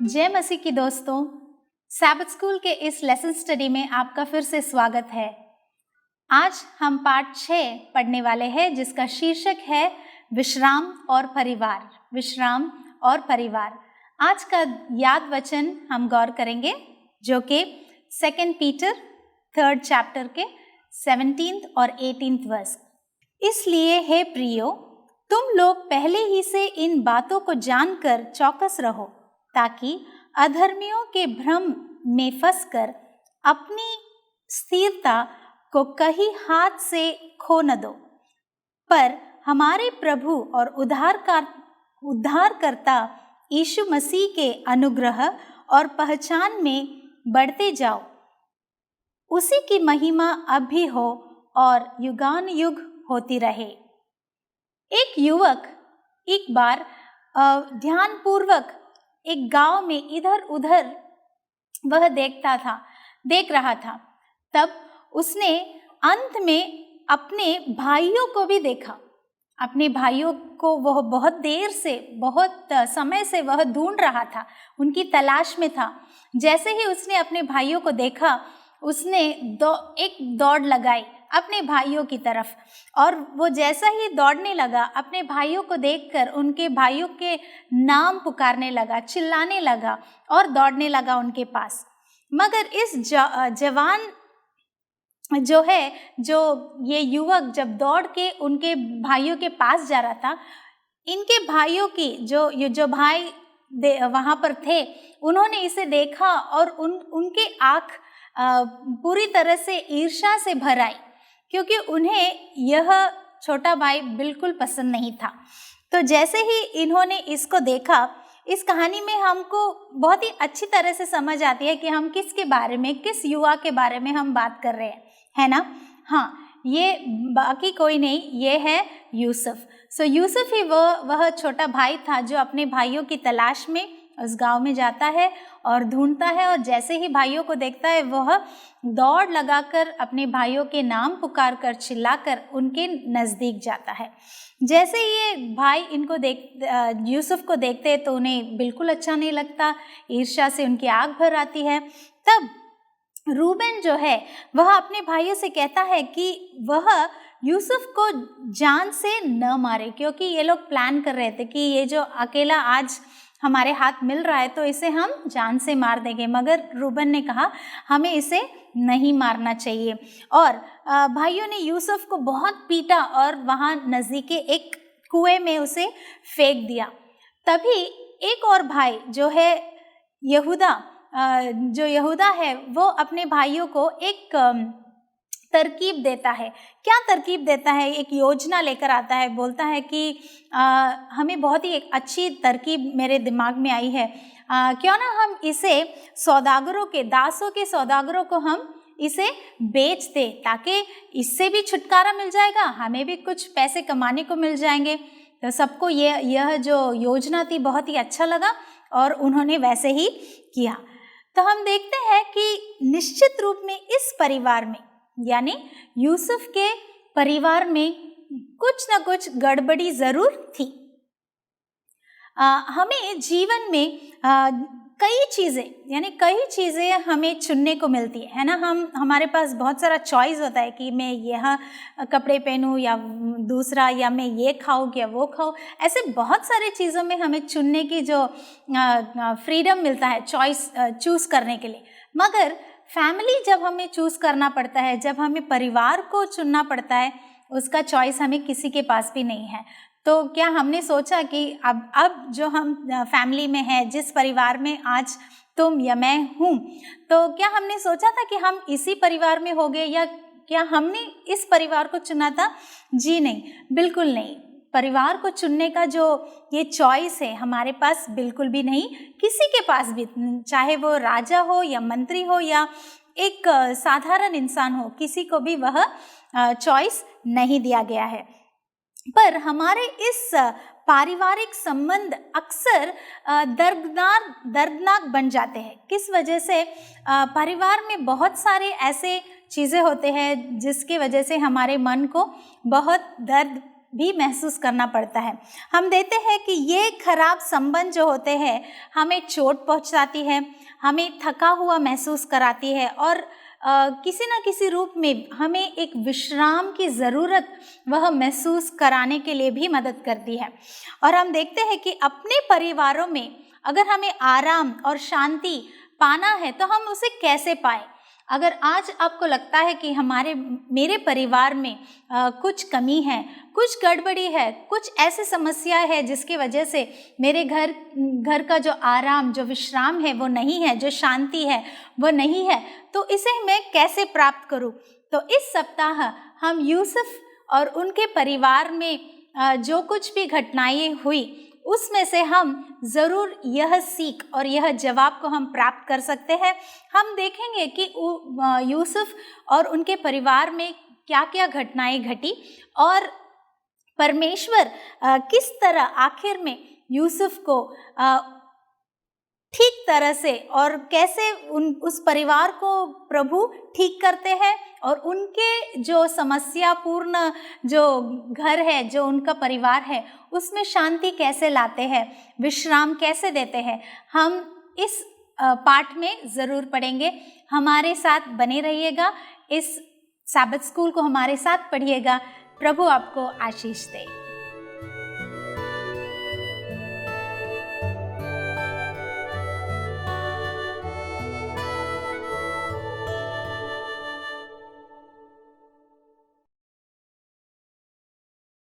जय मसीह की दोस्तों, सैबथ स्कूल के इस लेसन स्टडी में आपका फिर से स्वागत है। आज हम पाठ 6 पढ़ने वाले हैं जिसका शीर्षक है विश्राम और परिवार। विश्राम और परिवार। आज का याद वचन हम गौर करेंगे जो कि 2 पीटर 3rd चैप्टर के 17th और 18th वर्स। इसलिए हे प्रियो, तुम लोग पहले ही से इन बातों को जानकर चौकस रहो, ताकि अधर्मियों के भ्रम में फंसकर अपनी स्थिरता को कहीं हाथ से खो न दो, पर हमारे प्रभु और उद्धारकर्ता यीशु मसीह के अनुग्रह और पहचान में बढ़ते जाओ। उसी की महिमा अब भी हो और युगान युग होती रहे। एक युवक एक बार ध्यानपूर्वक एक गांव में इधर उधर वह देख रहा था। तब उसने अंत में अपने भाइयों को भी देखा। अपने भाइयों को वह बहुत देर से, बहुत समय से वह ढूंढ रहा था, उनकी तलाश में था। जैसे ही उसने अपने भाइयों को देखा, उसने एक दौड़ लगाई अपने भाइयों की तरफ, और वो जैसा ही दौड़ने लगा, अपने भाइयों को देखकर उनके भाइयों के नाम पुकारने लगा, चिल्लाने लगा और दौड़ने लगा उनके पास। मगर इस जवान जो ये युवक जब दौड़ के उनके भाइयों के पास जा रहा था, इनके भाइयों की जो भाई वहाँ पर थे, उन्होंने इसे देखा और उनकी आँख पूरी तरह से ईर्ष्या से भर आई, क्योंकि उन्हें यह छोटा भाई बिल्कुल पसंद नहीं था। तो जैसे ही इन्होंने इसको देखा, इस कहानी में हमको बहुत ही अच्छी तरह से समझ आती है कि हम किसके बारे में, किस युवा के बारे में हम बात कर रहे हैं, है ना? हाँ, ये बाकी कोई नहीं, ये है यूसुफ। सो यूसुफ ही वह छोटा भाई था जो अपने भाइयों की तलाश में उस गांव में जाता है और ढूंढता है, और जैसे ही भाइयों को देखता है, वह दौड़ लगाकर अपने भाइयों के नाम पुकार कर, चिल्लाकर उनके नज़दीक जाता है। जैसे ये भाई यूसुफ को देखते हैं तो उन्हें बिल्कुल अच्छा नहीं लगता, ईर्ष्या से उनकी आग भर आती है। तब रूबेन जो है वह अपने भाइयों से कहता है कि वह यूसुफ को जान से न मारे, क्योंकि ये लोग प्लान कर रहे थे कि ये जो अकेला आज हमारे हाथ मिल रहा है तो इसे हम जान से मार देंगे। मगर रूबेन ने कहा हमें इसे नहीं मारना चाहिए, और भाइयों ने यूसुफ को बहुत पीटा और वहाँ नज़दीकी एक कुएं में उसे फेंक दिया। तभी एक और भाई जो है यहूदा है, वो अपने भाइयों को एक तरकीब देता है। क्या तरकीब देता है? एक योजना लेकर आता है। बोलता है कि हमें बहुत ही एक अच्छी तरकीब मेरे दिमाग में आई है, क्यों ना हम इसे दासों के सौदागरों को हम इसे बेच दे, ताकि इससे भी छुटकारा मिल जाएगा, हमें भी कुछ पैसे कमाने को मिल जाएंगे। तो सबको यह जो योजना थी बहुत ही अच्छा लगा और उन्होंने वैसे ही किया। तो हम देखते हैं कि निश्चित रूप में इस परिवार में, यानी यूसुफ के परिवार में कुछ न कुछ गड़बड़ी जरूर थी। हमें जीवन में कई चीज़ें हमें चुनने को मिलती है ना। हमारे पास बहुत सारा चॉइस होता है कि मैं यह कपड़े पहनूं या दूसरा, या मैं ये खाऊं या वो खाऊं। ऐसे बहुत सारे चीज़ों में हमें चुनने की जो फ्रीडम मिलता है, चॉइस चूज़ करने के लिए। मगर फैमिली जब हमें चूज़ करना पड़ता है, जब हमें परिवार को चुनना पड़ता है, उसका चॉइस हमें किसी के पास भी नहीं है। तो क्या हमने सोचा कि अब जो हम फैमिली में है, जिस परिवार में आज तुम या मैं हूँ, तो क्या हमने सोचा था कि हम इसी परिवार में हो गए, या क्या हमने इस परिवार को चुना था? जी नहीं, बिल्कुल नहीं। परिवार को चुनने का जो ये चॉइस है हमारे पास बिल्कुल भी नहीं, किसी के पास भी, चाहे वो राजा हो या मंत्री हो या एक साधारण इंसान हो, किसी को भी वह चॉइस नहीं दिया गया है। पर हमारे इस पारिवारिक संबंध अक्सर दर्दनाक बन जाते हैं। किस वजह से? परिवार में बहुत सारे ऐसे चीज़ें होते हैं जिसकी वजह से हमारे मन को बहुत दर्द भी महसूस करना पड़ता है। हम देखते हैं कि ये खराब संबंध जो होते हैं हमें चोट पहुंचाती है, हमें थका हुआ महसूस कराती है और किसी न किसी रूप में हमें एक विश्राम की ज़रूरत वह महसूस कराने के लिए भी मदद करती है। और हम देखते हैं कि अपने परिवारों में अगर हमें आराम और शांति पाना है तो हम उसे कैसे पाएं। अगर आज आपको लगता है कि मेरे परिवार में कुछ कमी है, कुछ गड़बड़ी है, कुछ ऐसी समस्या है जिसकी वजह से मेरे घर का जो आराम, जो विश्राम है वो नहीं है, जो शांति है वो नहीं है, तो इसे मैं कैसे प्राप्त करूं। तो इस सप्ताह हम यूसुफ और उनके परिवार में जो कुछ भी घटनाएं हुई उसमें से हम ज़रूर यह सीख और यह जवाब को हम प्राप्त कर सकते हैं। हम देखेंगे कि यूसुफ और उनके परिवार में क्या क्या घटनाएं घटी और परमेश्वर किस तरह आखिर में यूसुफ को ठीक तरह से और कैसे उस परिवार को प्रभु ठीक करते हैं और उनके जो समस्यापूर्ण जो घर है, जो उनका परिवार है, उसमें शांति कैसे लाते हैं, विश्राम कैसे देते हैं, हम इस पाठ में ज़रूर पढ़ेंगे। हमारे साथ बने रहिएगा, इस सैबथ स्कूल को हमारे साथ पढ़िएगा। प्रभु आपको आशीष दे।